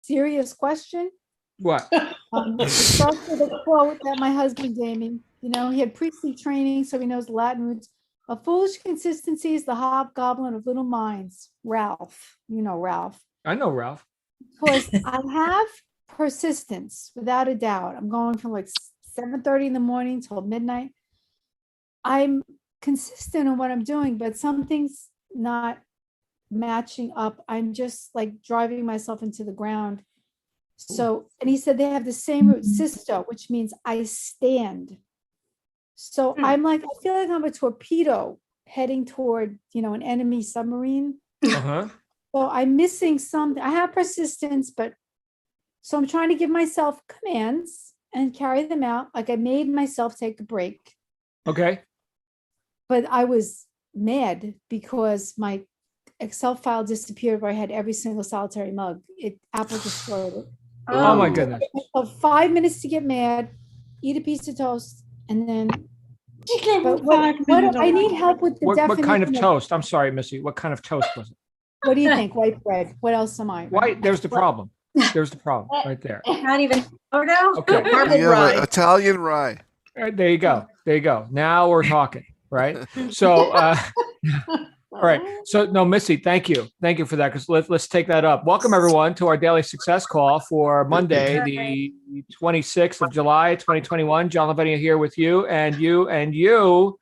serious question. What? It starts with a quote that my husband gave me. You know, he had priestly training, so he knows Latin roots. A foolish consistency is the hobgoblin of little minds. Ralph, you know Ralph. I know Ralph. Because I have persistence, without a doubt. I'm going from like 7:30 in the morning till midnight. I'm consistent in what I'm doing, but something's not matching up. I'm just like driving myself into the ground. So, and he said they have the same root, cysto, which means I stand. So I'm like, I feel like I'm a torpedo heading toward, you know, an enemy submarine. Uh-huh. So I'm missing something. I have persistence, but so I'm trying to give myself commands and carry them out. Like I made myself take a break, Okay. but I was mad because my Excel file disappeared where I had every single solitary mug. Apple destroyed it. Oh my goodness. So 5 minutes to get mad, eat a piece of toast, and then. But what I need help with the What definition. kind of toast? I'm sorry, Missy. What kind of toast was it? What do you think? White bread. What else am I? White. There's the problem. There's the problem right there. Not even sourdough? Okay. You have an Italian rye. There you go. There you go. Now we're talking, right? So, all right. So, no, Missy, thank you. Thank you for that. Because let's take that up. Welcome, everyone, to our daily success call for Monday, the 26th of July, 2021. John Lavinia here with you and you and you.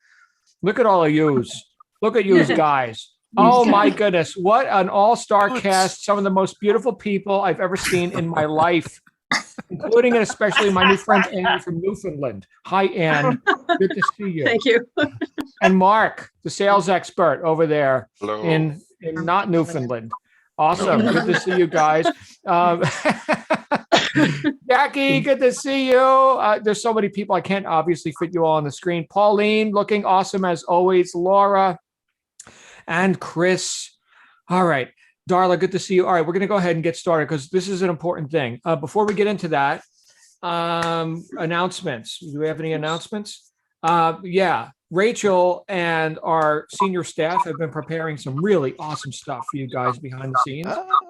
Look at all of yous. Look at yous guys. Oh, my goodness. What an all-star cast. Some of the most beautiful people I've ever seen in my life, including and especially my new friend Anne from Newfoundland. Hi, Anne. Good to see you. Thank you. And Mark, the sales expert over there Hello. in not Newfoundland. Awesome. Good to see you guys. Jackie, good to see you. There's so many people. I can't obviously fit you all on the screen. Pauline, looking awesome as always. Laura and Chris. All right. Darla, good to see you. All right, we're going to go ahead and get started because this is an important thing. Before we get into that, announcements. Do we have any announcements? Yeah. Rachel and our senior staff have been preparing some really awesome stuff for you guys behind the scenes.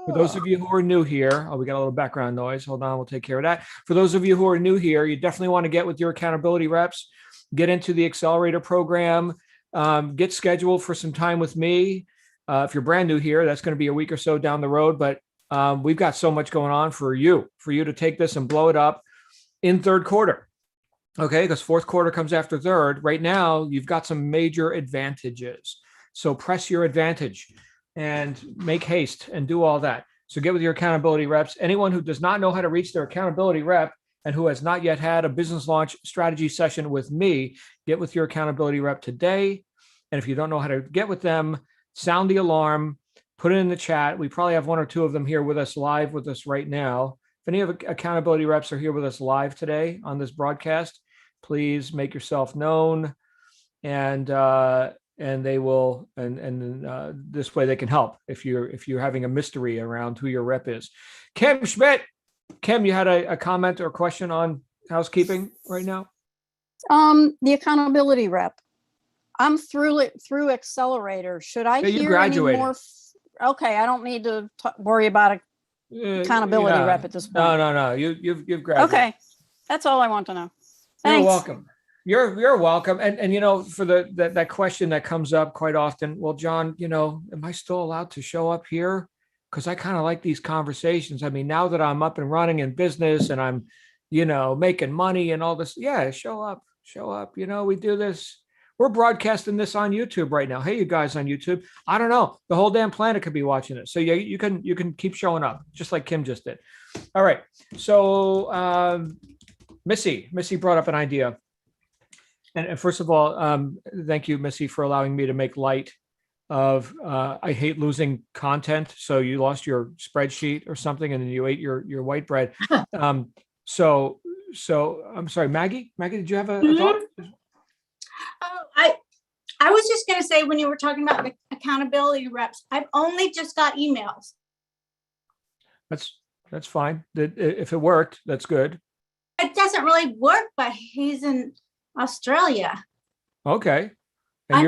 For those of you who are new here, we got a little background noise. Hold on, we'll take care of that. For those of you who are new here, you definitely want to get with your accountability reps, get into the accelerator program, get scheduled for some time with me. If you're brand new here, that's going to be a week or so down the road, but we've got so much going on for you to take this and blow it up in third quarter. Okay, because fourth quarter comes after third. Right now, you've got some major advantages. So press your advantage and make haste and do all that. So get with your accountability reps. Anyone who does not know how to reach their accountability rep and who has not yet had a business launch strategy session with me, get with your accountability rep today. And if you don't know how to get with them, sound the alarm, put it in the chat. We probably have one or two of them here with us live with us right now. If any of accountability reps are here with us live today on this broadcast, please make yourself known, and they will, and this way they can help if you're having a mystery around who your rep is. Kim Schmidt, Kim, you had a comment or question on housekeeping right now? The accountability rep. I'm through Accelerator. Should I hear any more? Okay, I don't need to worry about accountability rep at this point. No. You've graduated. Okay, that's all I want to know. Thanks. You're welcome. You're welcome. And you know, for that question that comes up quite often, well, John, you know, am I still allowed to show up here? Because I kind of like these conversations. I mean, now that I'm up and running in business and I'm, you know, making money and all this, yeah, show up. You know, we do this. We're broadcasting this on YouTube right now. Hey, you guys on YouTube. I don't know. The whole damn planet could be watching it. So yeah, you can keep showing up, just like Kim just did. All right. So Missy brought up an idea. And first of all, thank you, Missy, for allowing me to make light of I hate losing content. So you lost your spreadsheet or something, and then you ate your white bread. So I'm sorry, Maggie. Maggie, did you have a thought? Oh, I was just going to say, when you were talking about the accountability reps, I've only just got emails. That's fine. If it worked, that's good. It doesn't really work, but he's in Australia. Okay. And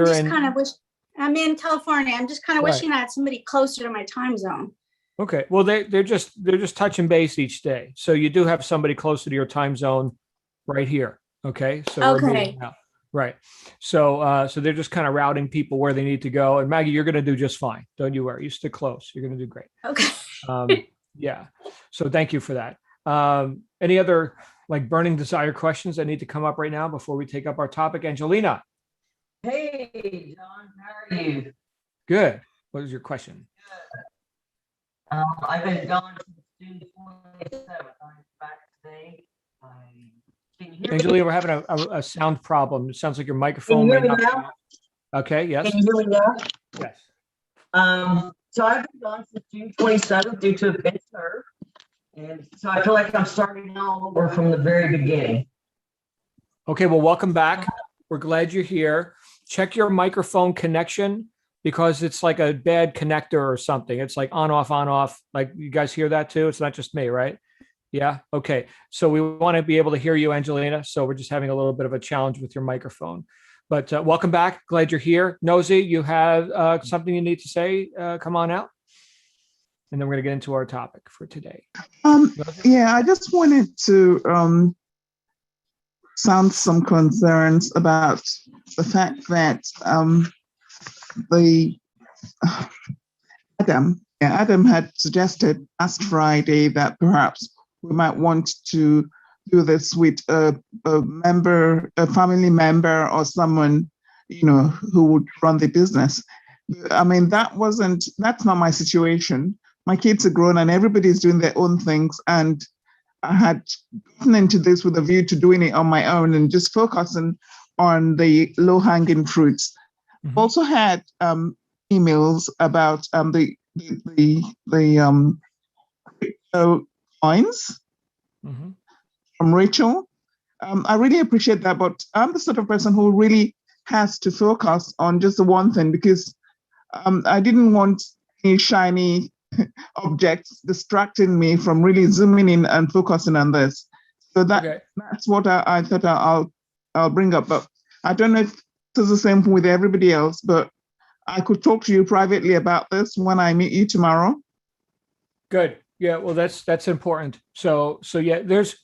I'm in California. I'm just kind of wishing I had somebody closer to my time zone. Okay. Well, they're just touching base each day. So you do have somebody closer to your time zone right here. Okay. So we're Okay. meeting now. Right. So they're just kind of routing people where they need to go. And Maggie, you're going to do just fine. Don't you worry. You stick close. You're going to do great. Okay. Yeah. So thank you for that. Any other like burning desire questions that need to come up right now before we take up our topic? Angelina. Hey, John, how are you? Good. What is your question? I've been gone since June 27th. I'm back today. Can you hear me? Angelina, we're having a sound problem. It sounds like your Can microphone you may hear me not. now? Okay. Yes. Can you hear me now? Yes. So I've been gone since June 27th due to a pinched nerve. And so I feel like I'm starting all over from the very beginning. Okay. Well, welcome back. We're glad you're here. Check your microphone connection because it's like a bad connector or something. It's like on, off, on, off. Like you guys hear that too? It's not just me, right? Yeah. Okay. So we want to be able to hear you, Angelina. So we're just having a little bit of a challenge with your microphone. But welcome back. Glad you're here. Nosy, you have something you need to say? Come on out. And then we're going to get into our topic for today. Yeah, I just wanted to sound some concerns about the fact that Adam had suggested last Friday that perhaps we might want to do this with a family member or someone, who would run the business. I mean, that's not my situation. My kids are grown and everybody's doing their own things. And I had gotten into this with a view to doing it on my own and just focusing on the low-hanging fruits. Mm-hmm. Also had emails about the coins Mm-hmm. from Rachel. I really appreciate that, but I'm the sort of person who really has to focus on just the one thing because I didn't want any shiny objects distracting me from really zooming in and focusing on this. So that's what I thought I'll bring up. But I don't know if it's the same with everybody else, but I could talk to you privately about this when I meet you tomorrow. Good. Yeah. Well, that's important. So yeah, there's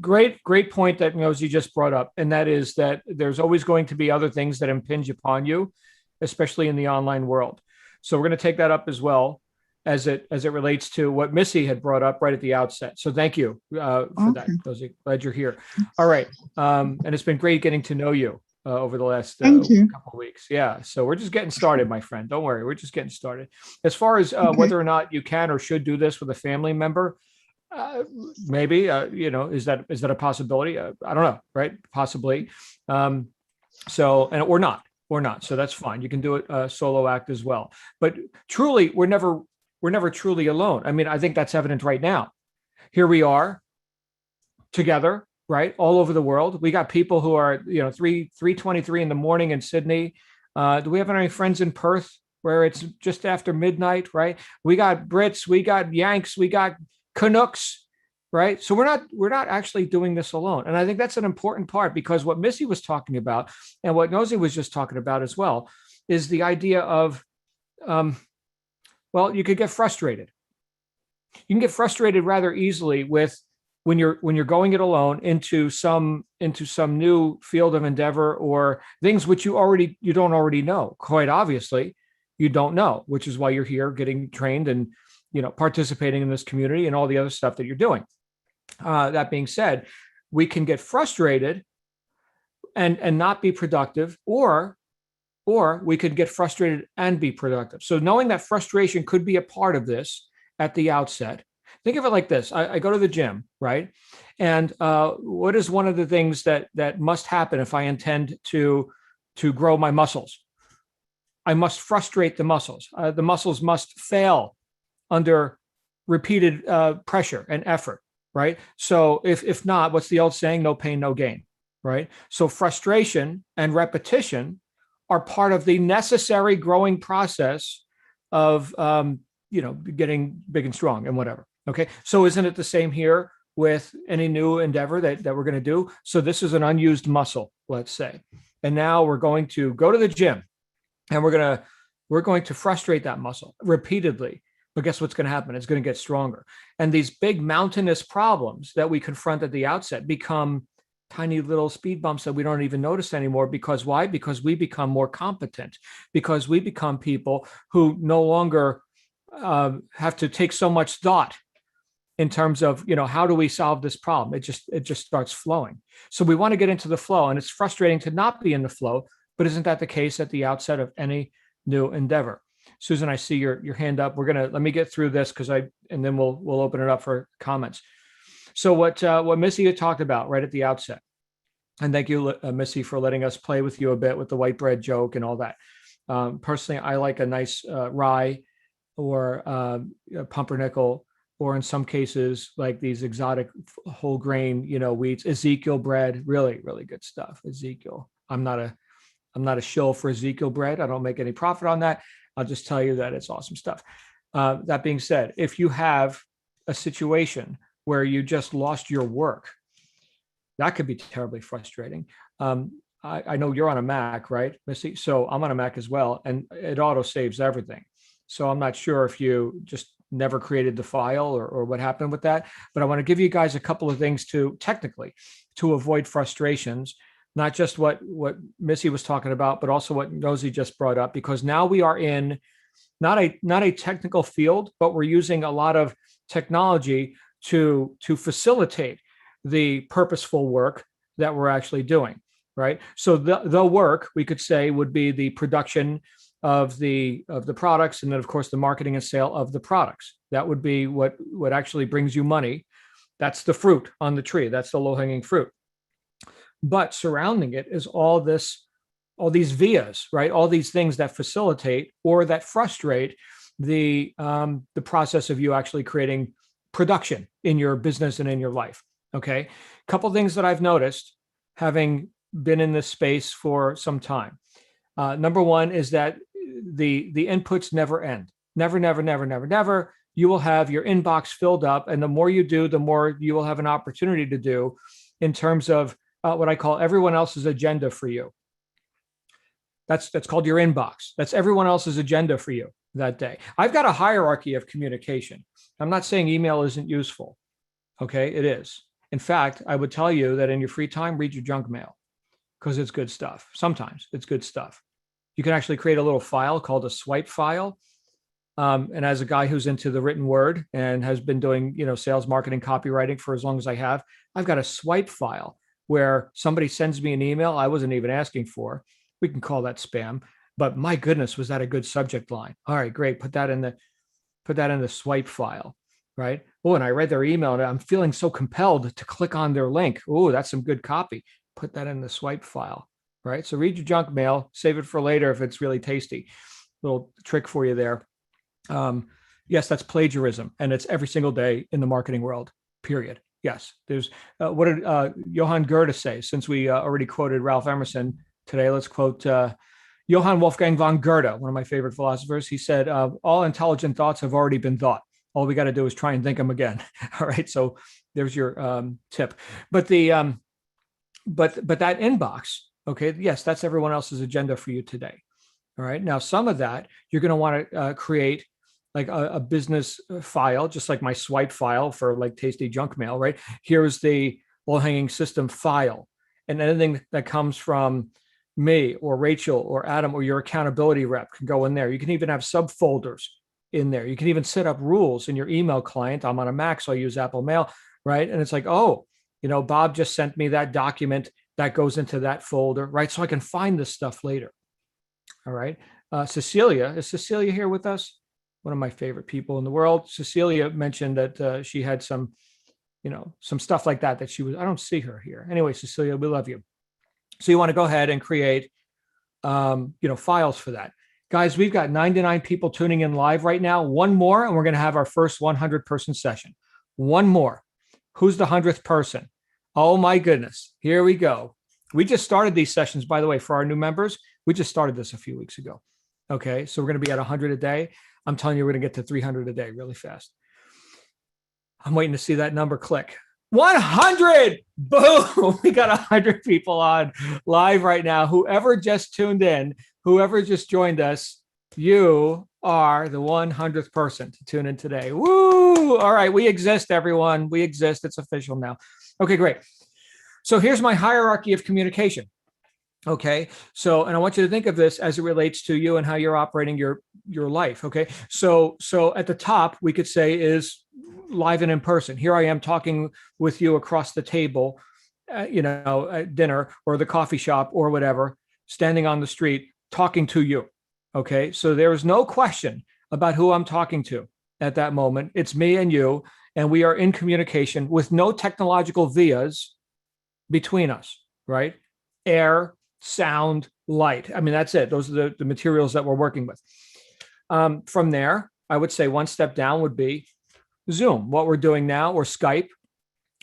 great point that Nosy just brought up. And that is that there's always going to be other things that impinge upon you, especially in the online world. So we're going to take that up as well as it relates to what Missy had brought up right at the outset. So thank you for that. Nosy, glad you're here. All right. And it's been great getting to know you over the last couple of weeks. Yeah. So we're just getting started, my friend. Don't worry. We're just getting started. As far as whether or not you can or should do this with a family member, maybe, is that a possibility? I don't know. Right. Possibly. Or not. So that's fine. You can do it solo act as well. But truly, we're never truly alone. I mean, I think that's evident right now. Here we are together, right? All over the world. We got people who are, 3:23 in the morning in Sydney. Do we have any friends in Perth where it's just after midnight, right? We got Brits, we got Yanks, we got Canucks, right? So we're not actually doing this alone. And I think that's an important part because what Missy was talking about and what Nosy was just talking about as well is the idea of, you could get frustrated. You can get frustrated rather easily with when you're going it alone into some new field of endeavor or things which you don't already know. Quite obviously, you don't know, which is why you're here getting trained and participating in this community and all the other stuff that you're doing. That being said, we can get frustrated and not be productive, or we could get frustrated and be productive. So knowing that frustration could be a part of this at the outset, think of it like this. I go to the gym, right? And what is one of the things that must happen if I intend to grow my muscles? I must frustrate the muscles. The muscles must fail under repeated pressure and effort, right? So if not, what's the old saying? No pain, no gain, right? So frustration and repetition are part of the necessary growing process of, getting big and strong and whatever. Okay. So isn't it the same here with any new endeavor that we're going to do? So this is an unused muscle, let's say. And now we're going to go to the gym and we're going to frustrate that muscle repeatedly. But guess what's going to happen? It's going to get stronger. And these big mountainous problems that we confront at the outset become tiny little speed bumps that we don't even notice anymore. Because why? Because we become more competent, because we become people who no longer have to take so much thought in terms of, how do we solve this problem? It just starts flowing. So we want to get into the flow, and it's frustrating to not be in the flow, but isn't that the case at the outset of any new endeavor? Susan, I see your hand up. Let me get through this and then we'll open it up for comments. So what Missy had talked about right at the outset, and thank you, Missy, for letting us play with you a bit with the white bread joke and all that. Personally, I like a nice rye or pumpernickel, or in some cases, like these exotic whole grain, wheats, Ezekiel bread, really, really good stuff. Ezekiel. I'm not a shill for Ezekiel bread. I don't make any profit on that. I'll just tell you that it's awesome stuff. That being said, if you have a situation where you just lost your work, that could be terribly frustrating. I know you're on a Mac, right, Missy? So I'm on a Mac as well, and it auto saves everything. So I'm not sure if you just never created the file or what happened with that, but I want to give you guys a couple of things to avoid frustrations, not just what Missy was talking about, but also what Nosy just brought up, because now we are in not a technical field, but we're using a lot of technology to facilitate the purposeful work that we're actually doing, right? So the work, we could say, would be the production of the products, and then of course the marketing and sale of the products. That would be what actually brings you money. That's the fruit on the tree. That's the low-hanging fruit. But surrounding it is all these vias, right? All these things that facilitate or that frustrate the process of you actually creating production in your business and in your life. Okay, a couple things that I've noticed, having been in this space for some time. Number one is that the inputs never end. Never. You will have your inbox filled up, and the more you do, the more you will have an opportunity to do in terms of what I call everyone else's agenda for you. That's called your inbox. That's everyone else's agenda for you that day. I've got a hierarchy of communication. I'm not saying email isn't useful. Okay, it is. In fact, I would tell you that in your free time, read your junk mail, because it's good stuff. Sometimes it's good stuff. You can actually create a little file called a swipe file. And as a guy who's into the written word and has been doing, sales, marketing, copywriting for as long as I have, I've got a swipe file where somebody sends me an email I wasn't even asking for. We can call that spam, but my goodness, was that a good subject line? All right, great. Put that in the swipe file, right? Oh, and I read their email and I'm feeling so compelled to click on their link. Oh, that's some good copy. Put that in the swipe file, right? So read your junk mail, save it for later if it's really tasty. Little trick for you there. Yes, that's plagiarism, and it's every single day in the marketing world, period. Yes, there's what did Johann Goethe say? Since we already quoted Ralph Emerson today, let's quote Johann Wolfgang von Goethe, one of my favorite philosophers. He said, all intelligent thoughts have already been thought. All we got to do is try and think them again. All right, so there's your tip. But but that inbox, okay, yes, that's everyone else's agenda for you today. All right, now some of that you're going to want to create like a business file, just like my swipe file for like tasty junk mail, right? Here's the low-hanging system file, and anything that comes from me or Rachel or Adam or your accountability rep can go in there. You can even have subfolders in there. You can even set up rules in your email client. I'm on a Mac, so I use Apple Mail, right? And it's like, oh, Bob just sent me that document that goes into that folder, right? So I can find this stuff later. All right. Cecilia, is Cecilia here with us? One of my favorite people in the world. Cecilia mentioned that she had some stuff like that she was, I don't see her here. Anyway, Cecilia, we love you. So you want to go ahead and create, files for that. Guys, we've got 99 people tuning in live right now. One more, and we're going to have our first 100-person session. One more. Who's the 100th person? Oh my goodness. Here we go. We just started these sessions, by the way, for our new members. We just started this a few weeks ago. Okay, so we're going to be at 100 a day. I'm telling you, we're going to get to 300 a day really fast. I'm waiting to see that number click. 100! Boom! We got 100 people on live right now. Whoever just tuned in, whoever just joined us, you are the 100th person to tune in today. Woo! All right, we exist, everyone. We exist. It's official now. Okay, great. So here's my hierarchy of communication. Okay, so, and I want you to think of this as it relates to you and how you're operating your life. Okay, so at the top, we could say is live and in person. Here I am talking with you across the table, at dinner or the coffee shop or whatever, standing on the street, talking to you. Okay, so there is no question about who I'm talking to at that moment. It's me and you, and we are in communication with no technological vias between us, right? Air, sound, light. I mean, that's it. Those are the materials that we're working with. From there, I would say one step down would be Zoom, what we're doing now, or Skype,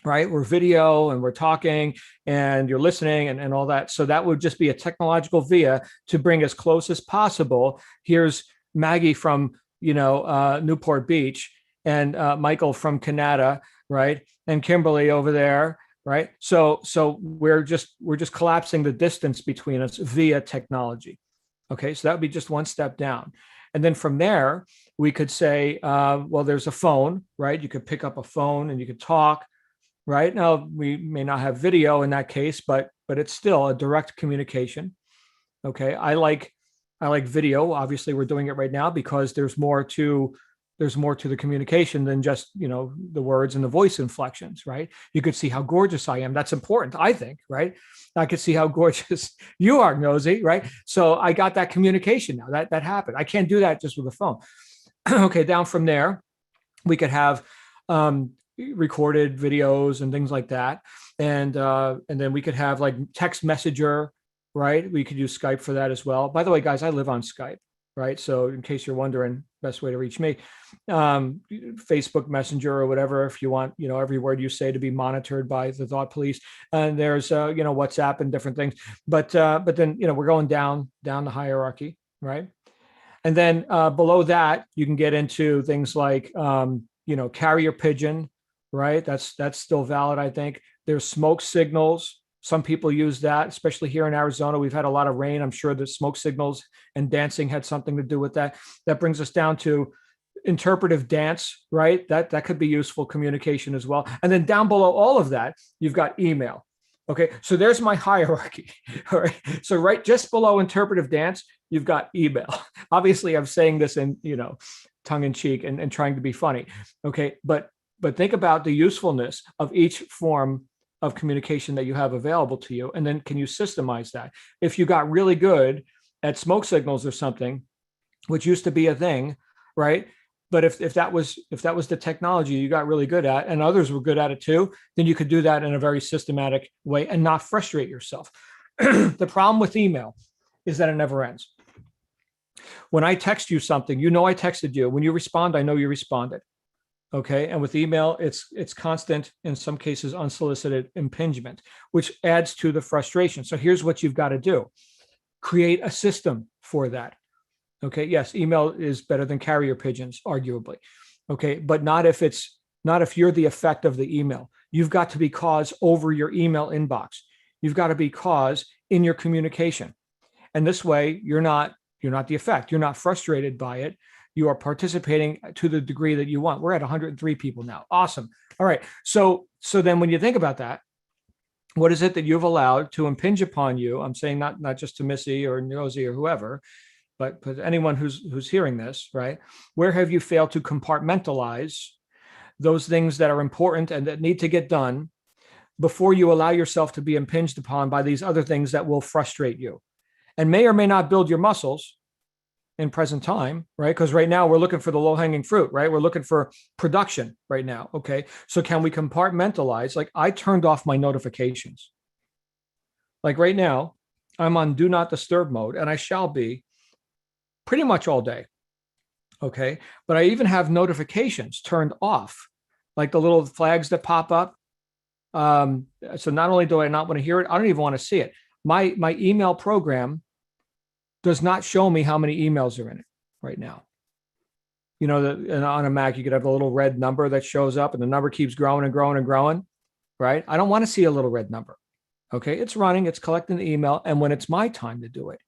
right? We're video and we're talking and you're listening and all that. So that would just be a technological via to bring as close as possible. Here's Maggie from, Newport Beach, and Michael from Canada, right? And Kimberly over there, right? So we're just collapsing the distance between us via technology. Okay, so that would be just one step down. And then from there, we could say, well, there's a phone, right? You could pick up a phone and you could talk, right? Now, we may not have video in that case, but it's still a direct communication. Okay, I like video. Obviously, we're doing it right now because there's more to the communication than just, the words and the voice inflections, right? You could see how gorgeous I am. That's important, I think, right? I could see how gorgeous you are, Nosy, right? So I got that communication now. That happened. I can't do that just with a phone. Okay, down from there, we could have recorded videos and things like that. And then we could have like text messenger, right? We could use Skype for that as well. By the way, guys, I live on Skype, right? So in case you're wondering, best way to reach me, Facebook Messenger or whatever, if you want, every word you say to be monitored by the thought police. And there's, WhatsApp and different things. But then, we're going down the hierarchy, right? And then below that, you can get into things like, carrier pigeon, right? That's still valid, I think. There's smoke signals. Some people use that, especially here in Arizona. We've had a lot of rain. I'm sure the smoke signals and dancing had something to do with that. That brings us down to interpretive dance, right? That could be useful communication as well. And then down below all of that, you've got email. Okay, so there's my hierarchy. All right, so right just below interpretive dance, you've got email. Obviously, I'm saying this in tongue in cheek and trying to be funny. Okay, but think about the usefulness of each form of communication that you have available to you, and then can you systemize that? If you got really good at smoke signals or something, which used to be a thing, right? But if that was the technology you got really good at, and others were good at it too, then you could do that in a very systematic way and not frustrate yourself. The problem with email is that it never ends. When I text you something, I texted you. When you respond, I know you responded. Okay, and with email, it's constant, in some cases, unsolicited impingement, which adds to the frustration. So here's what you've got to do: create a system for that. Okay, yes, email is better than carrier pigeons, arguably. Okay, but not if you're the effect of the email. You've got to be cause over your email inbox. You've got to be cause in your communication, and this way you're not the effect. You're not frustrated by it. You are participating to the degree that you want. We're at 103 people now. Awesome. All right. So then when you think about that, what is it that you've allowed to impinge upon you? I'm saying not just to Missy or Nosy or whoever, but anyone who's hearing this, right? Where have you failed to compartmentalize those things that are important and that need to get done before you allow yourself to be impinged upon by these other things that will frustrate you and may or may not build your muscles in present time, right? Because right now we're looking for the low-hanging fruit, right? We're looking for production right now, okay? So can we compartmentalize? Like, I turned off my notifications. Like right now, I'm on do not disturb mode, and I shall be pretty much all day, okay? But I even have notifications turned off, like the little flags that pop up. So not only do I not want to hear it, I don't even want to see it. My email program does not show me how many emails are in it right now. And on a Mac, you could have the little red number that shows up and the number keeps growing and growing and growing, right? I don't want to see a little red number. Okay, it's running, it's collecting the email. And when it's my time to do it,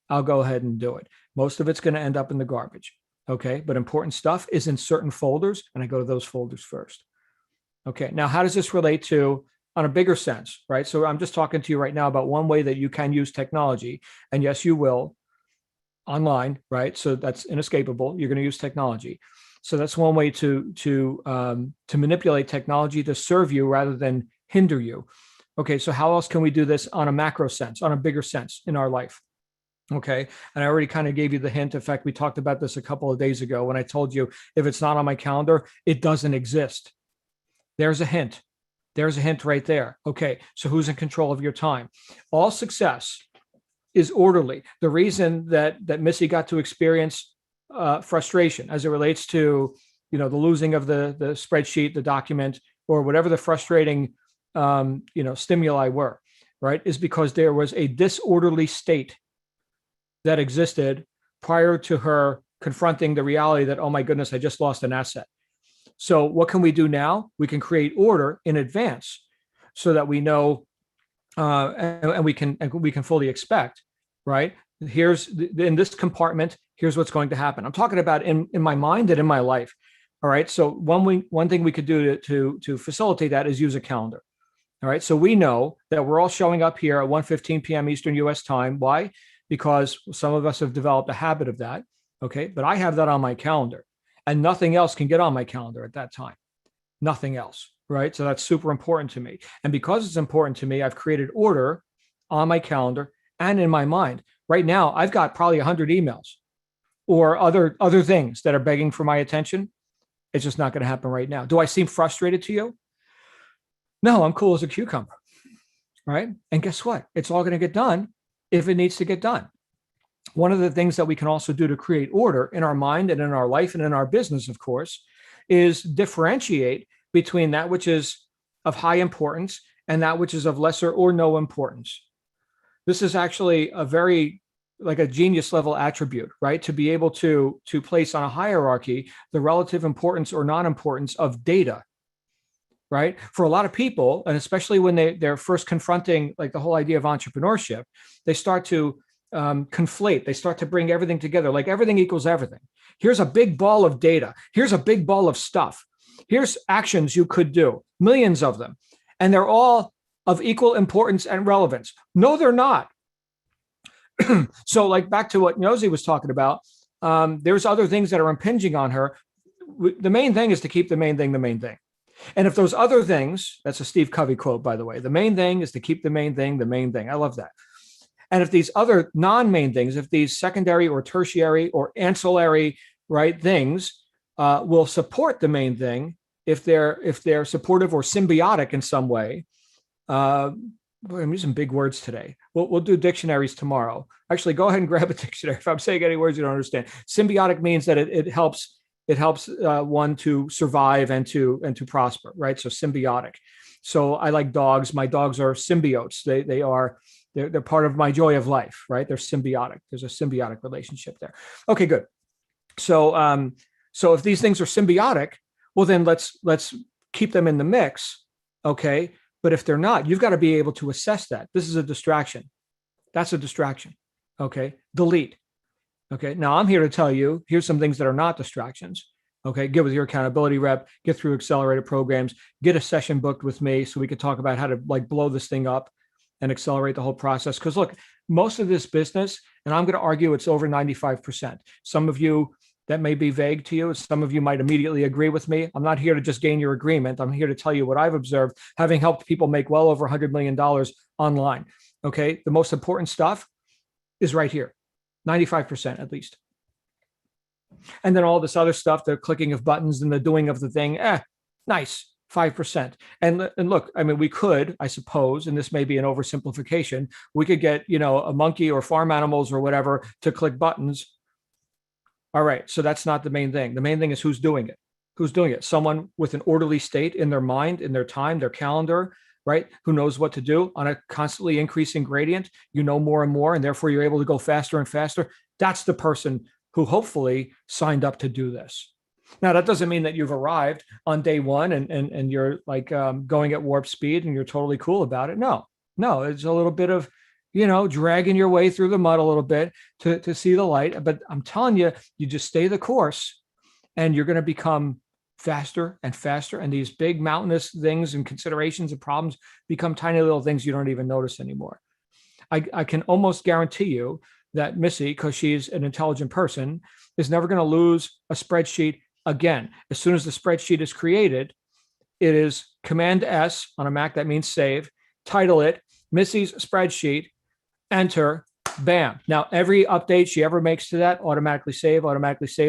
I'll go ahead and do it. Most of it's going to end up in the garbage. Okay. But important stuff is in certain folders, and I go to those folders first. Okay. Now, how does this relate to on a bigger sense, right? So I'm just talking to you right now about one way that you can use technology. And yes, you will online, right? So that's inescapable. You're going to use technology. So that's one way to manipulate technology to serve you rather than hinder you. Okay, so how else can we do this on a macro sense, on a bigger sense in our life? Okay, and I already kind of gave you the hint. In fact, we talked about this a couple of days ago when I told you if it's not on my calendar, it doesn't exist. There's a hint. There's a hint right there. Okay, so who's in control of your time? All success is orderly. The reason that Missy got to experience frustration as it relates to, the losing of the spreadsheet, the document, or whatever the frustrating stimuli were, right, is because there was a disorderly state that existed prior to her confronting the reality that, oh my goodness, I just lost an asset. So what can we do now? We can create order in advance so that we know and we can fully expect, right? Here's in this compartment, here's what's going to happen. I'm talking about in my mind and in my life. All right. So one thing we could do to facilitate that is use a calendar. All right. So we know that we're all showing up here at 1:15 p.m. Eastern US time. Why? Because some of us have developed a habit of that. Okay. But I have that on my calendar, and nothing else can get on my calendar at that time. Nothing else. Right. So that's super important to me. And because it's important to me, I've created order on my calendar and in my mind. Right now, I've got probably 100 emails or other things that are begging for my attention. It's just not going to happen right now. Do I seem frustrated to you? No, I'm cool as a cucumber, right? And guess what? It's all going to get done if it needs to get done. One of the things that we can also do to create order in our mind and in our life and in our business, of course, is differentiate between that which is of high importance and that which is of lesser or no importance. This is actually like a genius level attribute, right? To be able to place on a hierarchy the relative importance or non-importance of data, right? For a lot of people, and especially when they're first confronting like the whole idea of entrepreneurship, they start to conflate. They start to bring everything together, like everything equals everything. Here's a big ball of data. Here's a big ball of stuff. Here's actions you could do, millions of them, and they're all of equal importance and relevance. No, they're not. So like back to what Nosy was talking about, there's other things that are impinging on her. The main thing is to keep the main thing the main thing. And if those other things, that's a Steve Covey quote, by the way, the main thing is to keep the main thing the main thing. I love that. And if these other non-main things, if these secondary or tertiary or ancillary, right, things will support the main thing, if they're supportive or symbiotic in some way, I'm using big words today. We'll do dictionaries tomorrow. Actually, go ahead and grab a dictionary. If I'm saying any words you don't understand, symbiotic means that it helps one to survive and to prosper, right? So symbiotic. So I like dogs. My dogs are symbiotes. They're part of my joy of life, right? They're symbiotic. There's a symbiotic relationship there. Okay, good. So so if these things are symbiotic, well then let's keep them in the mix, okay? But if they're not, you've got to be able to assess that. This is a distraction. That's a distraction. Okay. Delete. Okay. Now I'm here to tell you, here's some things that are not distractions. Okay. Get with your accountability rep, get through accelerated programs, get a session booked with me so we could talk about how to like blow this thing up and accelerate the whole process. Because look, most of this business, and I'm going to argue it's over 95%. Some of you, that may be vague to you. Some of you might immediately agree with me. I'm not here to just gain your agreement. I'm here to tell you what I've observed, having helped people make well over $100 million online. Okay. The most important stuff is right here, 95% at least. And then all this other stuff, the clicking of buttons and the doing of the thing, nice, 5%. And look, I mean, we could, I suppose, and this may be an oversimplification, we could get, a monkey or farm animals or whatever to click buttons. All right. So that's not the main thing. The main thing is who's doing it. Who's doing it? Someone with an orderly state in their mind, in their time, their calendar, right? Who knows what to do on a constantly increasing gradient. You know more and more, and therefore you're able to go faster and faster. That's the person who hopefully signed up to do this. Now, that doesn't mean that you've arrived on day one and you're like going at warp speed and you're totally cool about it. No, it's a little bit of dragging your way through the mud a little bit to see the light. But I'm telling you, you just stay the course and you're going to become faster and faster. And these big mountainous things and considerations and problems become tiny little things you don't even notice anymore. I can almost guarantee you that Missy, because she's an intelligent person, is never going to lose a spreadsheet again. As soon as the spreadsheet is created, it is Command S on a Mac, that means save, title it Missy's spreadsheet, enter, bam. Now, every update she ever makes to that, automatically save.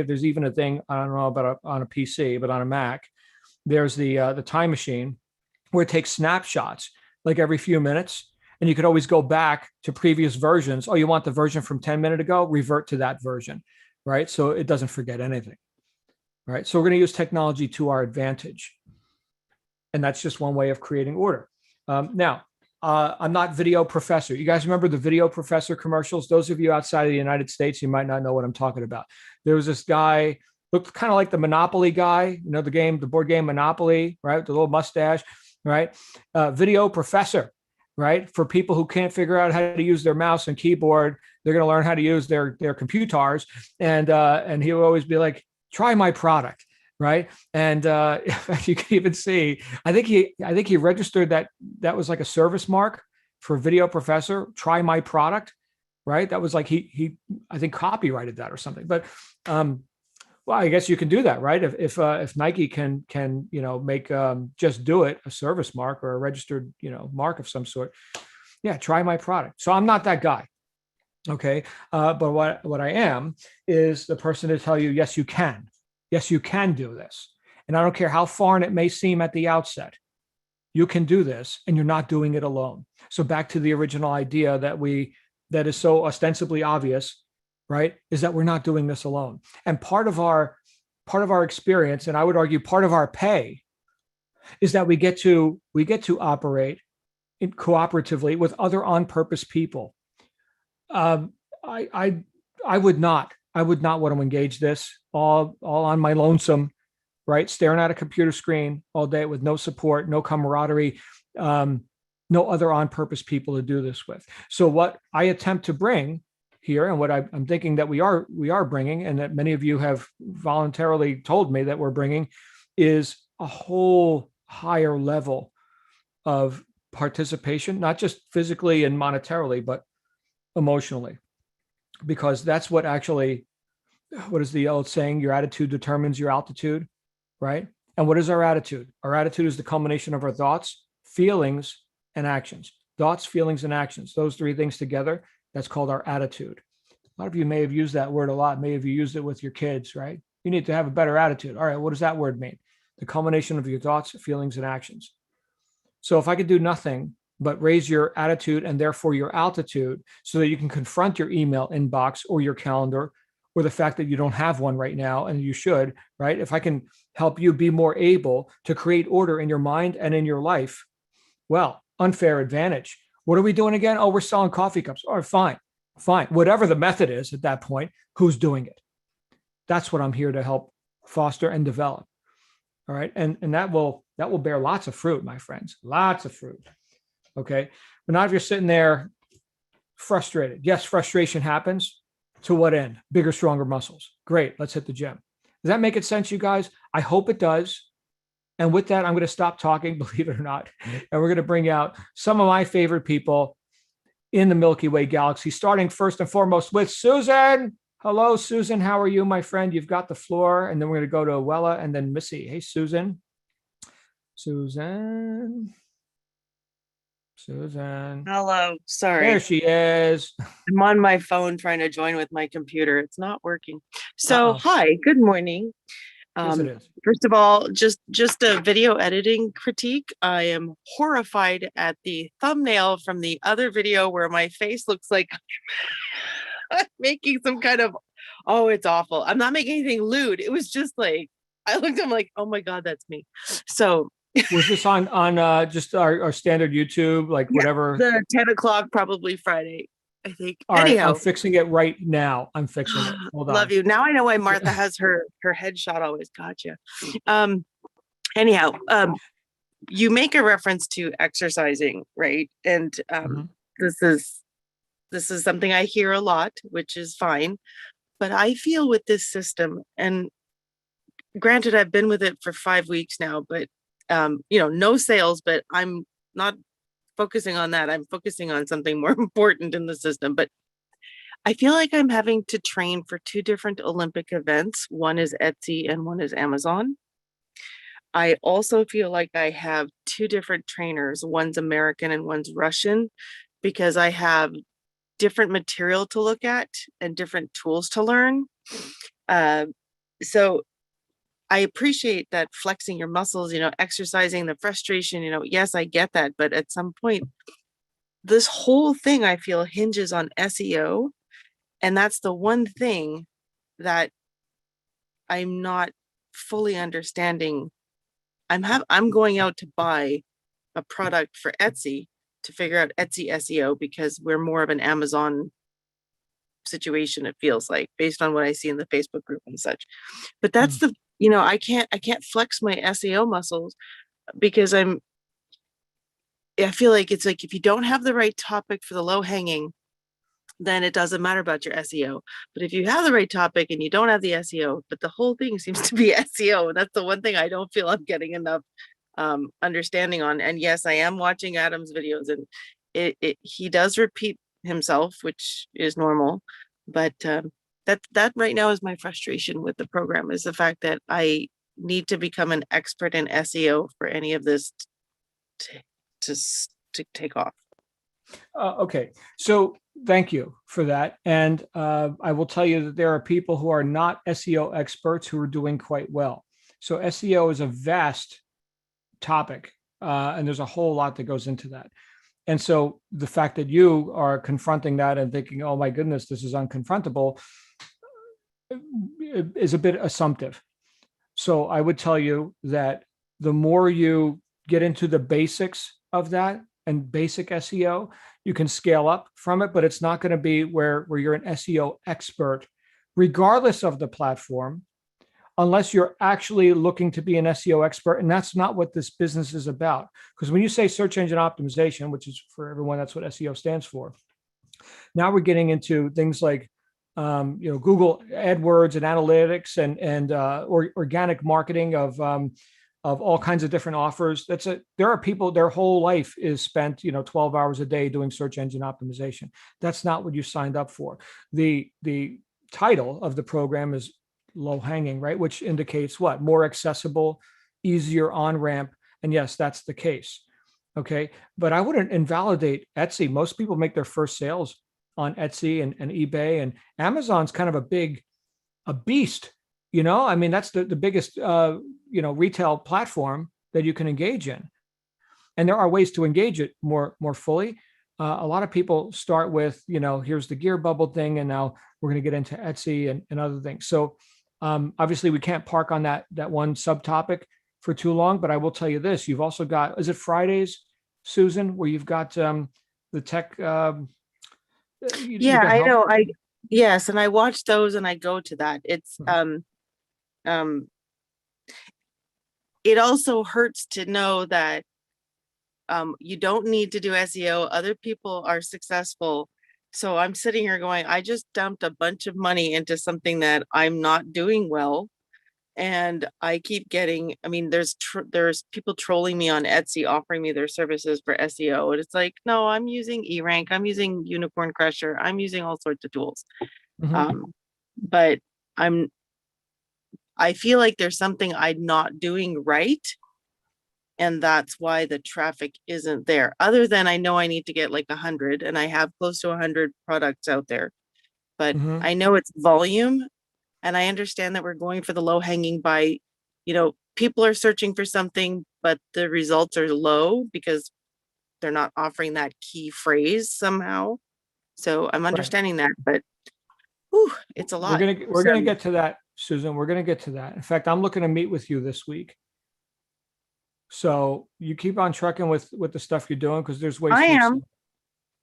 There's even a thing, I don't know about on a PC, but on a Mac, there's the time machine where it takes snapshots like every few minutes. And you could always go back to previous versions. Oh, you want the version from 10 minutes ago? Revert to that version, right? So it doesn't forget anything, right? So we're going to use technology to our advantage. And that's just one way of creating order. Now, I'm not Video Professor. You guys remember the Video Professor commercials? Those of you outside of the United States, you might not know what I'm talking about. There was this guy, looked kind of like the Monopoly guy, the board game Monopoly, right? The little mustache, right? Video Professor. Right? For people who can't figure out how to use their mouse and keyboard, they're going to learn how to use their computers. And he will always be like, try my product. Right. And you can even see, I think he registered that was like a service mark for Video Professor, try my product. Right. That was like, he I think copyrighted that or something, but well, I guess you can do that, right? If Nike can make Just Do It a service mark or a registered mark of some sort, yeah, try my product. So I'm not that guy, okay. But what I am is the person to tell you, yes, you can do this, and I don't care how foreign it may seem at the outset. You can do this, and you're not doing it alone. So back to the original idea that is so ostensibly obvious. Right, is that we're not doing this alone. And part of our experience, and I would argue part of our pay, is that we get to operate cooperatively with other on-purpose people. I would not want to engage this all on my lonesome, right? Staring at a computer screen all day with no support, no camaraderie, no other on-purpose people to do this with. So what I attempt to bring here, and what I'm thinking that we are bringing, and that many of you have voluntarily told me that we're bringing, is a whole higher level of participation, not just physically and monetarily, but emotionally, because that's what is the old saying? Your attitude determines your altitude, right? And what is our attitude? Our attitude is the culmination of our thoughts, feelings, and actions. Thoughts, feelings, and actions. Those three things together. That's called our attitude. A lot of you may have used that word a lot. Maybe have you used it with your kids, right? You need to have a better attitude. All right, what does that word mean? The culmination of your thoughts, feelings, and actions. So if I could do nothing but raise your attitude and therefore your altitude so that you can confront your email inbox or your calendar or the fact that you don't have one right now and you should, right? If I can help you be more able to create order in your mind and in your life, well, unfair advantage. What are we doing again? Oh, we're selling coffee cups. All right, fine. Whatever the method is at that point, who's doing it? That's what I'm here to help foster and develop. All right. And that will bear lots of fruit, my friends, lots of fruit. Okay. But not if you're sitting there frustrated. Yes, frustration happens. To what end? Bigger, stronger muscles. Great. Let's hit the gym. Does that make sense, you guys? I hope it does. And with that, I'm going to stop talking, believe it or not. And we're going to bring out some of my favorite people in the Milky Way galaxy, starting first and foremost with Susan. Hello, Susan. How are you, my friend? You've got the floor. And then we're going to go to Awella and then Missy. Hey, Susan. Susan. Hello. Sorry. There she is. I'm on my phone trying to join with my computer. It's not working. So, Hi, good morning. Yes, it is. First of all, just a video editing critique. I am horrified at the thumbnail from the other video where my face looks like I'm making some kind of, it's awful. I'm not making anything lewd. It was just like, I looked, I'm like, oh my God, that's me. So was this on just our standard YouTube, like whatever? The 10 o'clock, probably Friday, I think. All right, I'm fixing it right now. I'm fixing it. Hold on. Love you. Now I know why Martha has her headshot always. Gotcha. Anyhow, you make a reference to exercising, right? And this is this is something I hear a lot, which is fine. But I feel with this system, and granted, I've been with it for 5 weeks now, but no sales, but I'm not focusing on that. I'm focusing on something more important in the system. But I feel like I'm having to train for 2 different Olympic events. One is Etsy and one is Amazon. I also feel like I have 2 different trainers. One's American and one's Russian, because I have different material to look at and different tools to learn. So I appreciate that flexing your muscles, exercising the frustration, yes, I get that. But at some point, this whole thing I feel hinges on SEO. And that's the one thing that I'm not fully understanding. I'm going out to buy a product for Etsy to figure out Etsy SEO, because we're more of an Amazon situation, it feels like, based on what I see in the Facebook group and such. But that's I can't flex my SEO muscles, because I feel like it's like, if you don't have the right topic for the low hanging, then it doesn't matter about your SEO. But if you have the right topic and you don't have the SEO, but the whole thing seems to be SEO, and that's the one thing I don't feel I'm getting enough understanding on. And yes, I am watching Adam's videos, and he does repeat himself, which is normal. But that right now is my frustration with the program, is the fact that I need to become an expert in SEO for any of this to take off. Okay, so thank you for that. And I will tell you that there are people who are not SEO experts who are doing quite well. So SEO is a vast topic, and there's a whole lot that goes into that. And so the fact that you are confronting that and thinking, oh my goodness, this is unconfrontable, is a bit assumptive. So I would tell you that the more you get into the basics of that and basic SEO, you can scale up from it, but it's not going to be where you're an SEO expert, regardless of the platform, unless you're actually looking to be an SEO expert. And that's not what this business is about. Because when you say search engine optimization, which is for everyone, that's what SEO stands for. Now we're getting into things like Google AdWords and analytics and organic marketing of all kinds of different offers. There are people, their whole life is spent 12 hours a day doing search engine optimization. That's not what you signed up for. The title of the program is low hanging, right? Which indicates what? More accessible, easier on ramp. And yes, that's the case. Okay. But I wouldn't invalidate Etsy. Most people make their first sales on Etsy and eBay, and Amazon's kind of a beast. I mean, that's the biggest, retail platform that you can engage in. And there are ways to engage it more fully. A lot of people start with, here's the gear bubble thing, and now we're going to get into Etsy and other things. So obviously we can't park on that one subtopic for too long, but I will tell you this, you've also got, is it Fridays, Susan, where you've got the tech? Yeah, I know. Yes. And I watch those and I go to that. It's, it also hurts to know that you don't need to do SEO. Other people are successful. So I'm sitting here going, I just dumped a bunch of money into something that I'm not doing well. And I keep getting, there's people trolling me on Etsy, offering me their services for SEO. And it's like, no, I'm using eRank. I'm using Unicorn Crusher. I'm using all sorts of tools. Mm-hmm. But I feel like there's something I'm not doing right. And that's why the traffic isn't there. Other than I know I need to get like 100, and I have close to 100 products out there, but I know it's volume. And I understand that we're going for the low hanging by, people are searching for something, but the results are low because they're not offering that key phrase somehow. So I'm understanding that, but it's a lot. We're gonna get to that, Susan. We're gonna get to that. In fact, I'm looking to meet with you this week. So you keep on trucking with the stuff you're doing, because there's ways. I am.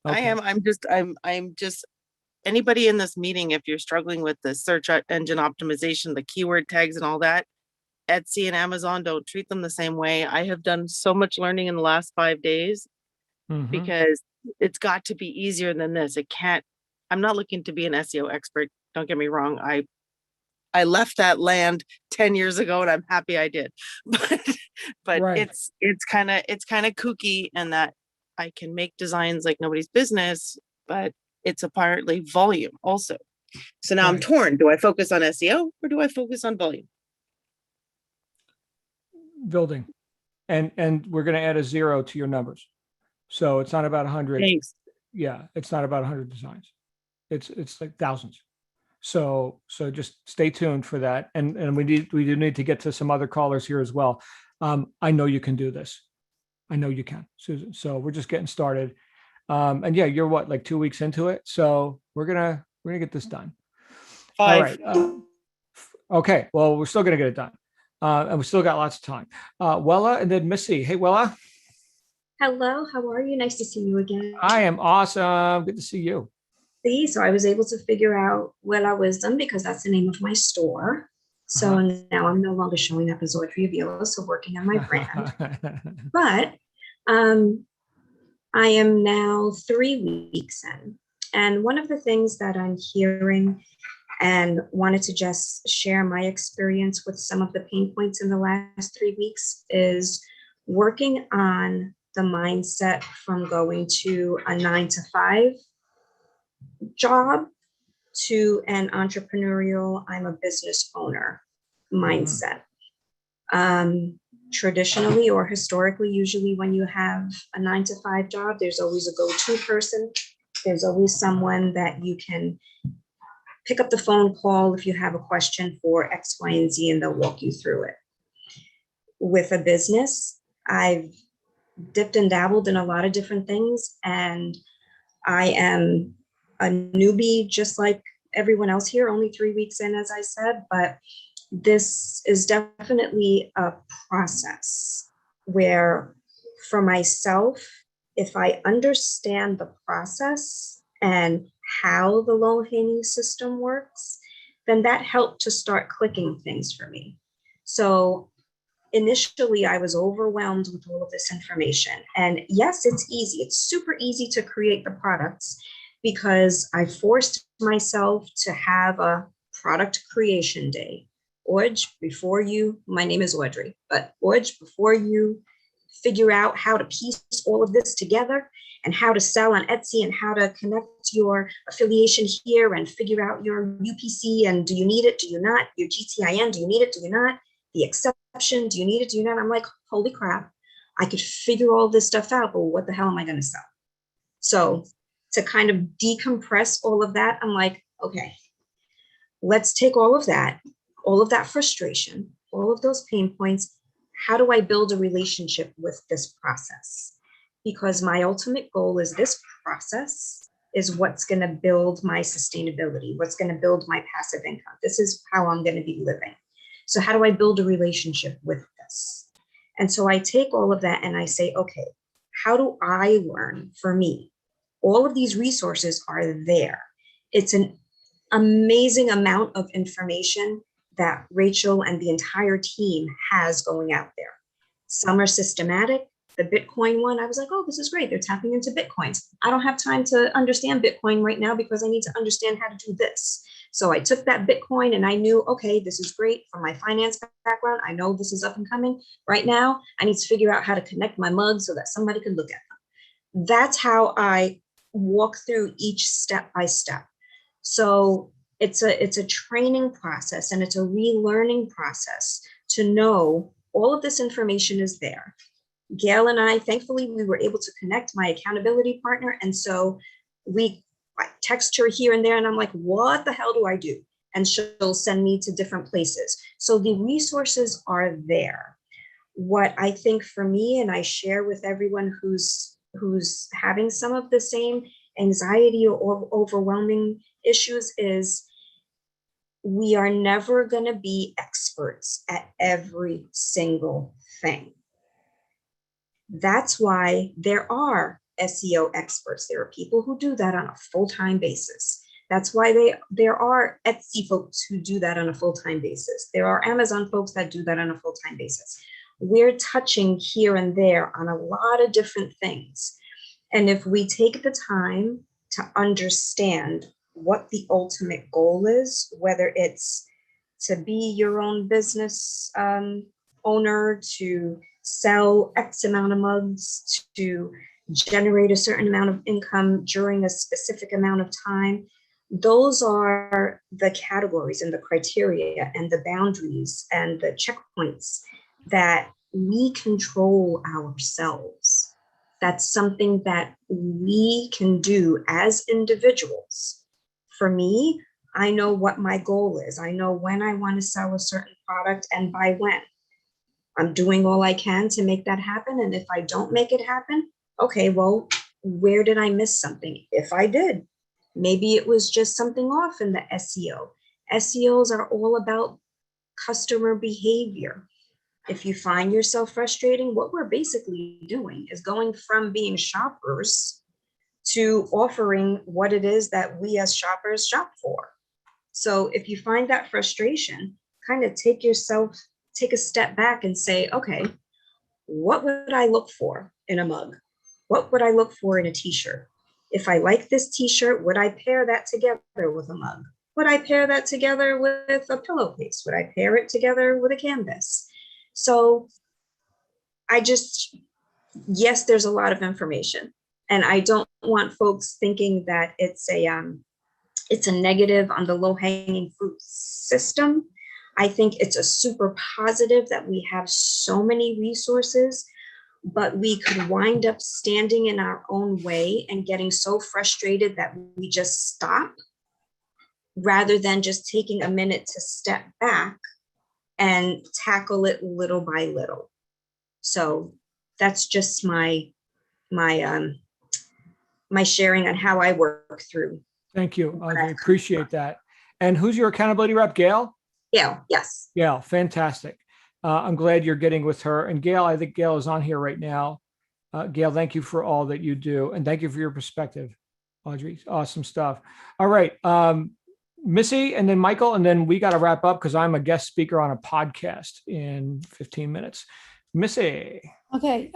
Okay. I am. I'm just. Anybody in this meeting, if you're struggling with the search engine optimization, the keyword tags and all that, Etsy and Amazon, don't treat them the same way. I have done so much learning in the last 5 days because it's got to be easier than this. I'm not looking to be an SEO expert. Don't get me wrong. I left that land 10 years ago and I'm happy I did. But Right. it's kind of kooky, and that I can make designs like nobody's business, but it's apparently volume also. So now I'm Right. torn. Do I focus on SEO or do I focus on volume? Building. And we're going to add a 0 to your numbers. So it's not about 100. Thanks. Yeah, it's not about 100 designs. It's like thousands. So just stay tuned for that. And we do need to get to some other callers here as well. I know you can do this. I know you can, Susan. So we're just getting started. And yeah, you're what, like 2 weeks into it. So we're gonna get this done. 5. All right. Okay. Well, we're still gonna get it done. And we still got lots of time. Wella and then Missy. Hey, Wella. Hello, how are you? Nice to see you again. I am awesome. Good to see you. See, so I was able to figure out Wella Wisdom because that's the name of my store. So now I'm no longer showing up as Audrey Avila, so working on my brand. But I am now 3 weeks in. And one of the things that I'm hearing and wanted to just share my experience with some of the pain points in the last 3 weeks is working on the mindset from going to a 9-to-5 job to an entrepreneurial, I'm a business owner mindset. Traditionally or historically, usually when you have a 9-to-5 job, there's always a go-to person. There's always someone that you can pick up the phone call if you have a question for X, Y, and Z, and they'll walk you through it. With a business, I've dipped and dabbled in a lot of different things, and I am a newbie just like everyone else here, only 3 weeks in, as I said, but this is definitely a process where for myself, if I understand the process and how the low-hanging system works, then that helped to start clicking things for me. So initially, I was overwhelmed with all of this information. And yes, it's easy. It's super easy to create the products because I forced myself to have a product creation day. My name is Audrey, but before you figure out how to piece all of this together and how to sell on Etsy and how to connect your affiliation here and figure out your UPC and do you need it, do you not? Your GTIN, do you need it, do you not? The exception, do you need it, do you not? I'm like, holy crap, I could figure all this stuff out, but what the hell am I going to sell? So to kind of decompress all of that, I'm like, okay, let's take all of that frustration, all of those pain points. How do I build a relationship with this process? Because my ultimate goal is this process is what's going to build my sustainability, what's going to build my passive income. This is how I'm going to be living. So how do I build a relationship with this? And so I take all of that and I say, okay, how do I learn for me? All of these resources are there. It's an amazing amount of information that Rachel and the entire team has going out there. Some are systematic. The Bitcoin one, I was like, oh, this is great. They're tapping into Bitcoins. I don't have time to understand Bitcoin right now because I need to understand how to do this. So I took that Bitcoin and I knew, okay, this is great for my finance background. I know this is up and coming. Right now, I need to figure out how to connect my mugs so that somebody can look at them. That's how I walk through each step by step. So it's a training process and it's a relearning process to know all of this information is there. Gail and I, thankfully, we were able to connect my accountability partner. And so I text her here and there and I'm like, what the hell do I do? And she'll send me to different places. So the resources are there. What I think for me, and I share with everyone who's having some of the same anxiety or overwhelming issues is we are never going to be experts at every single thing. That's why there are SEO experts. There are people who do that on a full-time basis. That's why there are Etsy folks who do that on a full-time basis. There are Amazon folks that do that on a full-time basis. We're touching here and there on a lot of different things. And if we take the time to understand what the ultimate goal is, whether it's to be your own business owner, to sell X amount of mugs, to generate a certain amount of income during a specific amount of time, those are the categories and the criteria and the boundaries and the checkpoints that we control ourselves. That's something that we can do as individuals. For me, I know what my goal is. I know when I want to sell a certain product and by when. I'm doing all I can to make that happen. And if I don't make it happen, okay, well, where did I miss something? If I did, maybe it was just something off in the SEO. SEOs are all about customer behavior. If you find yourself frustrating, what we're basically doing is going from being shoppers to offering what it is that we as shoppers shop for. So if you find that frustration, kind of take a step back and say, okay, what would I look for in a mug? What would I look for in a t-shirt? If I like this t-shirt, would I pair that together with a mug? Would I pair that together with a pillowcase? Would I pair it together with a canvas? So yes, there's a lot of information. And I don't want folks thinking that it's a negative on the low-hanging fruit system. I think it's a super positive that we have so many resources, but we could wind up standing in our own way and getting so frustrated that we just stop rather than just taking a minute to step back and tackle it little by little. So that's just my sharing on how I work through. Thank you. I appreciate that. And who's your accountability rep, Gail? Gail, yes. Gail, fantastic. I'm glad you're getting with her. And Gail, I think Gail is on here right now. Gail, thank you for all that you do. And thank you for your perspective, Audrey. Awesome stuff. All right. Missy and then Michael, and then we got to wrap up because I'm a guest speaker on a podcast in 15 minutes. Missy. Okay.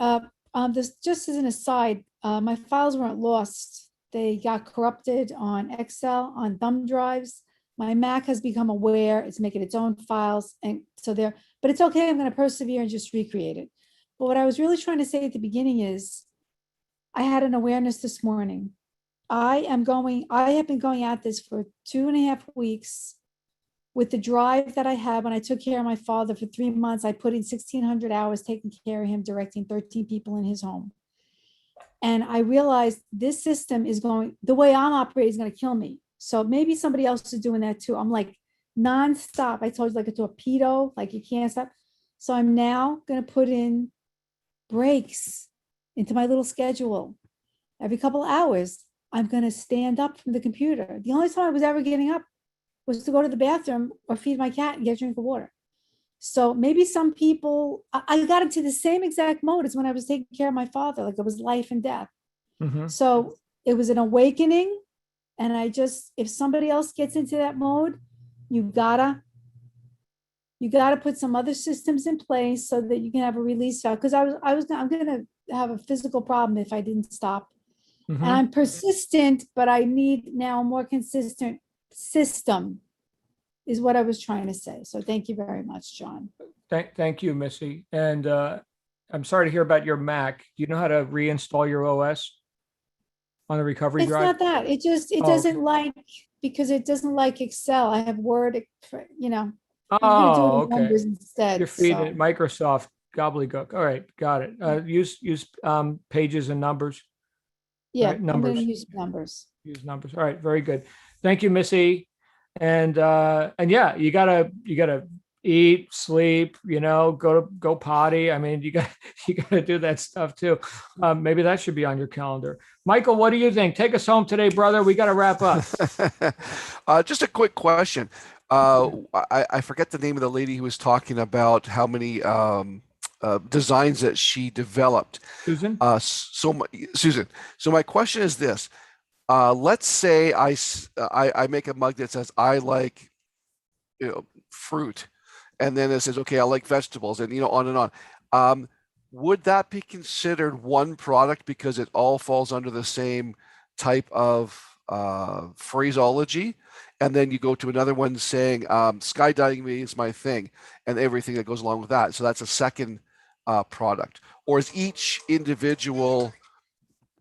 This just as an aside, my files weren't lost. They got corrupted on Excel, on thumb drives. My Mac has become aware. It's making its own files. And so but it's okay. I'm going to persevere and just recreate it. But what I was really trying to say at the beginning is I had an awareness this morning. I have been going at this for 2.5 weeks with the drive that I have. When I took care of my father for 3 months, I put in 1,600 hours taking care of him, directing 13 people in his home. And I realized this system is the way I'm operating is going to kill me. So maybe somebody else is doing that too. I'm like nonstop. I told you, like a torpedo, like you can't stop. So I'm now going to put in breaks into my little schedule. Every couple of hours, I'm going to stand up from the computer. The only time I was ever getting up was to go to the bathroom or feed my cat and get a drink of water. So maybe some people, I got into the same exact mode as when I was taking care of my father, like it was life and death. Mm-hmm. So it was an awakening. And if somebody else gets into that mode, you gotta put some other systems in place so that you can have a release valve. Because I'm gonna have a physical problem if I didn't stop. Mm-hmm. And I'm persistent, but I need now a more consistent system is what I was trying to say. So thank you very much, John. Thank you, Missy. And I'm sorry to hear about your Mac. Do you know how to reinstall your OS on the recovery drive? It's not that. It doesn't like, because it doesn't like Excel. I have Word, I'm gonna do it in Numbers instead. You're feeding it Microsoft gobbledygook. All right, got it. Use Pages and Numbers. Yeah, right, numbers. I'm gonna use numbers. Use numbers. All right, very good. Thank you, Missy. And yeah, you gotta eat, sleep, go potty. I mean, you gotta do that stuff too. Maybe that should be on your calendar. Michael, what do you think? Take us home today, brother. We got to wrap up. Just a quick question. I forget the name of the lady who was talking about how many designs that she developed. Susan? Susan. So my question is this. Let's say I make a mug that says I like fruit, and then it says, okay, I like vegetables, and on and on. would that be considered one product because it all falls under the same type of phraseology? And then you go to another one saying skydiving is my thing and everything that goes along with that. So that's a second product. Or is each individual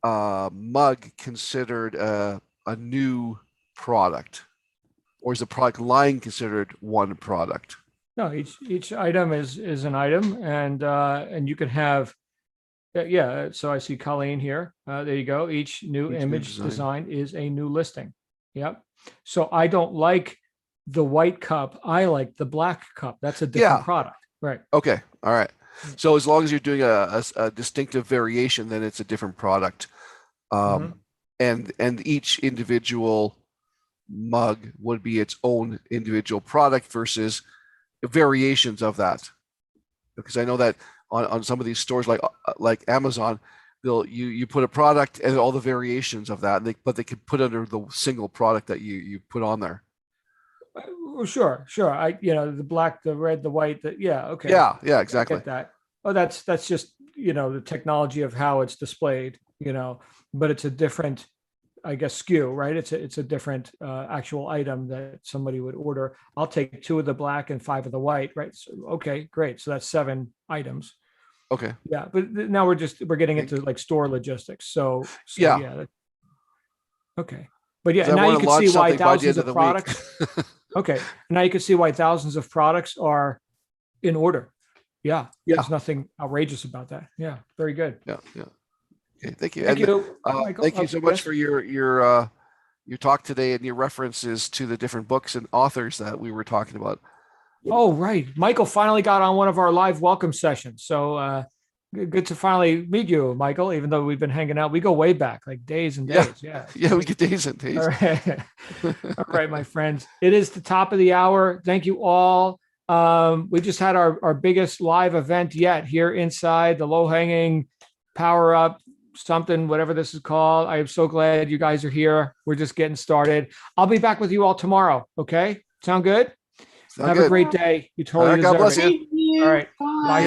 mug considered a new product? Or is the product line considered one product? No, each item is an item, and you can have, yeah. So I see Colleen here. There you go. Each new image design is a new listing. Yep. So I don't like the white cup. I like the black cup. That's a different product. Right. Okay. All right. So as long as you're doing a distinctive variation, then it's a different product. And each individual mug would be its own individual product versus variations of that. Because I know that on some of these stores like Amazon, you put a product and all the variations of that, but they can put under the single product that you put on there. Sure. The black, the red, the white, okay. Yeah, exactly. I get that. Oh, that's just, the technology of how it's displayed, but it's a different, I guess, SKU, right? It's a different actual item that somebody would order. I'll take 2 of the black and 5 of the white, right? So, okay, great. So that's 7 items. Okay. Yeah, but now we're getting into like store logistics. So yeah. Okay. But yeah, now you can see why thousands of products. Okay. Now you can see why thousands of products are in order. Yeah. There's nothing outrageous about that. Yeah. Very good. Yeah. Okay, thank you. Thank you. Michael. Thank you so much for your talk today and your references to the different books and authors that we were talking about. Oh, right. Michael finally got on one of our live welcome sessions. So good to finally meet you, Michael, even though we've been hanging out. We go way back, like days and days. Yeah. Yeah, we get days and days. All right. All right, my friends. It is the top of the hour. Thank you all. We just had our biggest live event yet here inside the low-hanging power up something, whatever this is called. I am so glad you guys are here. We're just getting started. I'll be back with you all tomorrow. Okay. Sound good? Have a great day. You totally deserve it. God bless you. All right. Bye.